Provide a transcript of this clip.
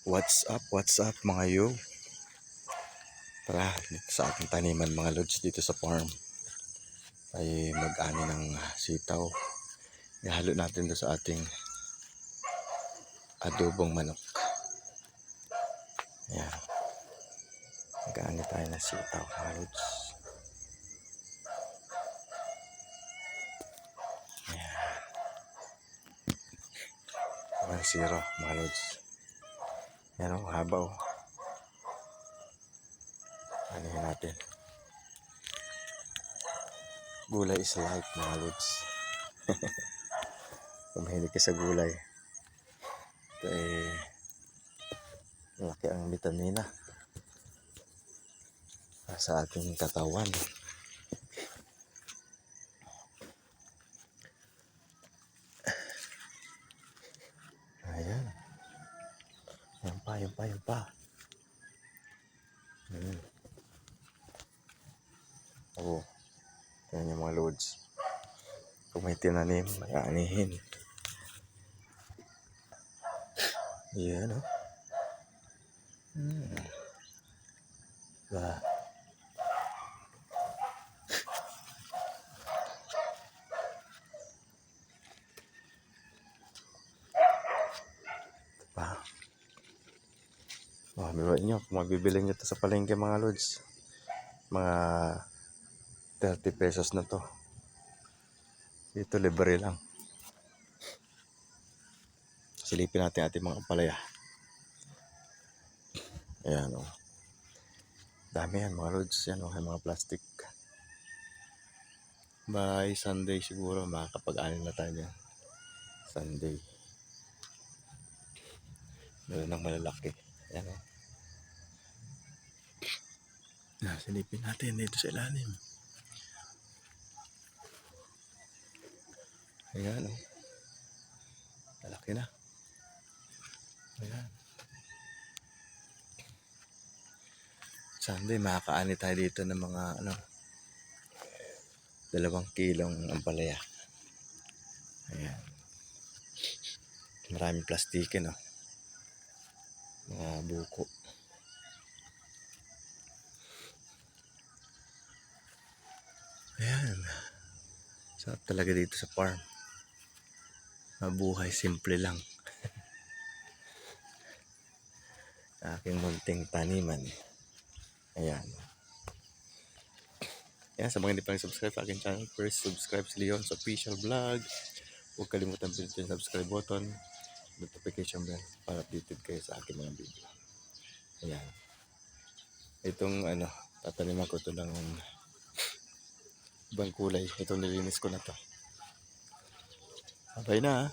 What's up mga yo? Tara, dito sa ating taniman mga lods dito sa farm ay mag-ani ng sitaw. Ihalo natin doon sa ating adobong manok. Ayan, mag-ani tayo ng sitaw mga lods. Ayan, 1-0 mga lods. Ayan o, haba o. Anihin natin. Gulay is life mga lods. Kung mahilig ka sa gulay, ito ay malaki ang vitamina sa ating katawan. Ayan. Yan pa. Oo. Yan yung mga loads. Kung may tinanim, may aanihin. Yan o. Ba. Ba. Oh, biruin nyo. Kung mabibili nyo ito sa palengke mga loads, mga 30 pesos na to. Dito libre lang. Silipin natin ating mga palaya. Ayan o. Dami yan mga loads. Yan o, mga plastic. By Sunday siguro makakapag-anin na tayo dyan. Sunday. Meron ng malalaki. Ayan o. Silipin natin dito sa ilalim. Ayan o. Malaki na. Ayan. Sunday makakaani tayo dito ng mga 2 kilong ampalaya. Ayan. Maraming plastikin o. Mga buko. Ayan. Sarap talaga dito sa farm. Mabuhay simple lang. Aking munting taniman. Ayan. Ayan, sa mga hindi pa subscribe sa aking channel, first subscribe si Leon sa official vlog. Huwag kalimutan pindutin yung subscribe button, notification bell para updated kayo sa aking mga video. Ayan. Itong tataniman ko ito ng ibang kulay. Itong nilinis ko na to. Abay na ha.